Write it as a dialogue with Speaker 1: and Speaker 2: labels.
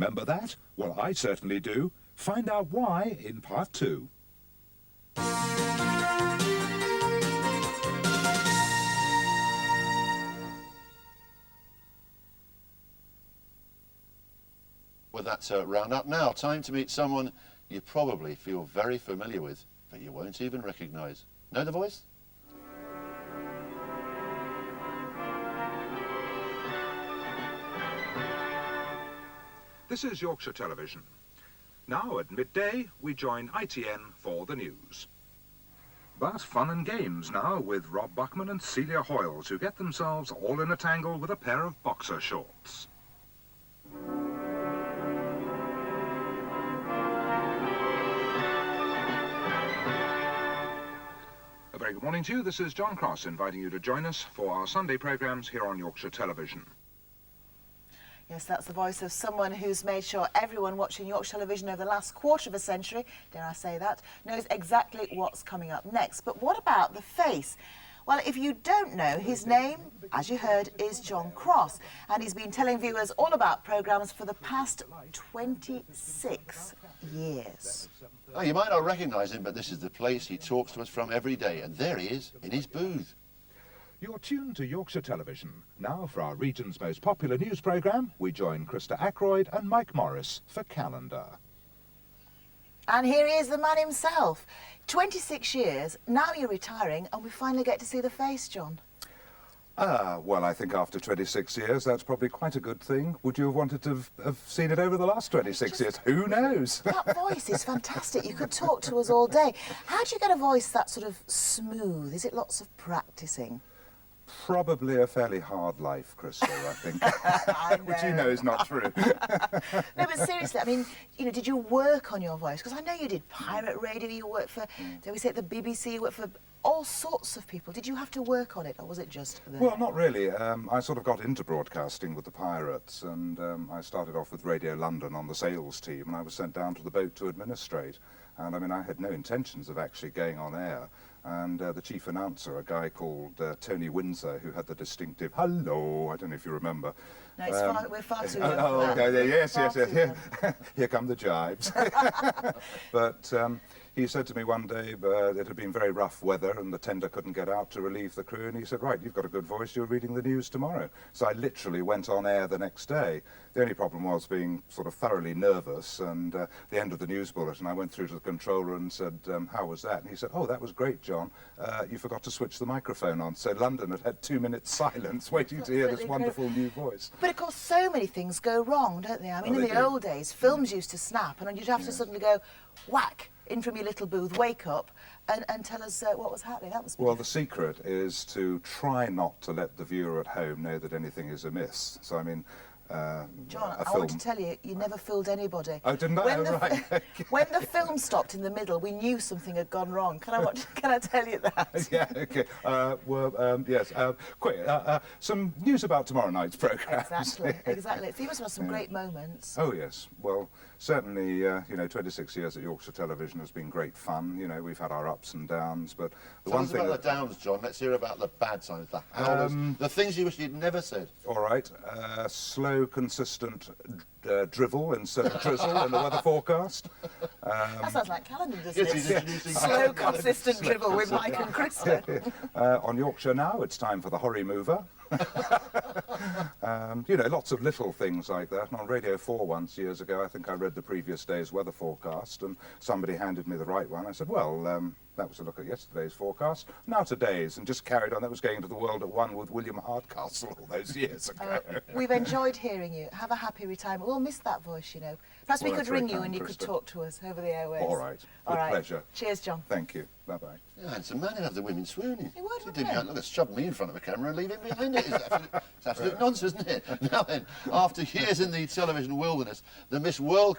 Speaker 1: Remember that? Well, I certainly do. Find out why in part 2.
Speaker 2: Well, that's a round-up now. Time to meet someone you probably feel very familiar with, but you won't even recognise. Know the voice?
Speaker 1: This is Yorkshire Television. Now at midday, we join ITN for the news. But fun and games now with Rob Buckman and Celia Hoyles, who get themselves all in a tangle with a pair of boxer shorts. A very good morning to you. This is John Crosse inviting you to join us for our Sunday programmes here on Yorkshire Television.
Speaker 3: Yes, that's the voice of someone who's made sure everyone watching Yorkshire Television over the last quarter of a century, dare I say that, knows exactly what's coming up next. But what about the face? Well, if you don't know, his name, as you heard, is John Crosse, and he's been telling viewers all about programmes for the past 26 years.
Speaker 2: Oh, you might not recognise him, but this is the place he talks to us from every day, and there he is, in his booth.
Speaker 1: You're tuned to Yorkshire Television. Now for our region's most popular news programme, we join Christa Ackroyd and Mike Morris for Calendar.
Speaker 3: And here he is, the man himself. 26 years, now you're retiring, and we finally get to see the face, John.
Speaker 1: Well, I think after 26 years, that's probably quite a good thing. Would you have wanted to have seen it over the last 26 years? Who knows?
Speaker 3: That voice is fantastic. You could talk to us all day. How do you get a voice that sort of smooth? Is it lots of practising?
Speaker 1: Probably a fairly hard life, Christa, I think. Which you know is not true.
Speaker 3: No, but seriously, I mean, you know, did you work on your voice? Because I know you did pirate radio, you worked for, dare we say it, the BBC, you worked for all sorts of people. Did you have to work on it, or was it just there?
Speaker 1: Well, not really. I sort of got into broadcasting with the Pirates, and I started off with Radio London on the sales team, and I was sent down to the boat to administrate. And I mean, I had no intentions of actually going on air. And the chief announcer, a guy called Tony Windsor, who had the distinctive hello, I don't know if you remember.
Speaker 3: No, it's we're far too young
Speaker 1: Oh,
Speaker 3: for that.
Speaker 1: okay, yes.
Speaker 3: Here.
Speaker 1: Here come the jibes. But he said to me one day it had been very rough weather and the tender couldn't get out to relieve the crew, and he said, right, you've got a good voice, you're reading the news tomorrow. So I literally went on air the next day. The only problem was being sort of thoroughly nervous, and at the end of the news bulletin I went through to the controller and said, how was that? And he said, oh, that was great, John. You forgot to switch the microphone on. So London had had 2 minutes silence waiting to hear this wonderful new voice.
Speaker 3: But of course, so many things go wrong, don't they? I mean, in the old days, films used to snap, and you'd have to suddenly go, whack, in from your little booth, wake up, and tell us what was happening. That was
Speaker 1: well, the secret is to try not to let the viewer at home know that anything is amiss. So, I mean,
Speaker 3: John, I want to tell you, you never fooled anybody.
Speaker 1: Oh, didn't I? Right.
Speaker 3: When the film stopped in the middle, we knew something had gone wrong. Can I tell you that?
Speaker 1: Yeah, okay. Yes. Quick, some news about tomorrow night's programme.
Speaker 3: Exactly, exactly. So you must have some great moments.
Speaker 1: Oh, yes. Well, certainly, you know, 26 years at Yorkshire Television has been great fun. You know, we've had our ups and downs, but the
Speaker 2: Tell
Speaker 1: one
Speaker 2: us
Speaker 1: thing
Speaker 2: about the downs, John. Let's hear about the bad sides, the howlers, the things you wish you'd never said.
Speaker 1: All right. Slow, consistent drivel instead of drizzle in the weather forecast.
Speaker 3: That sounds like calendar, doesn't
Speaker 2: Yes,
Speaker 3: it?
Speaker 2: he's
Speaker 3: Slow, consistent drivel with Mike and Christa.
Speaker 1: On Yorkshire Now, it's time for the Horry Mover. You know, lots of little things like that. And on Radio 4 once, years ago, I think I read the previous day's weather forecast, and somebody handed me the right one. I said, well, that was a look at yesterday's forecast. Now today's, and just carried on. That was going into the world at one with William Hardcastle all those years ago.
Speaker 3: We've enjoyed hearing you. Have a happy retirement. We'll miss that voice, you know. Perhaps we could ring you and you could talk to us over the airwaves.
Speaker 1: All right. With pleasure.
Speaker 3: Cheers, John.
Speaker 1: Thank you. Bye-bye.
Speaker 2: Yeah, it's a man who'd have the women swooning.
Speaker 3: He would,
Speaker 2: He
Speaker 3: wouldn't
Speaker 2: didn't look at shoving me in front of a camera and leave him behind it. It's absolute nonsense, isn't it? Now then, after years in the television wilderness, the Miss World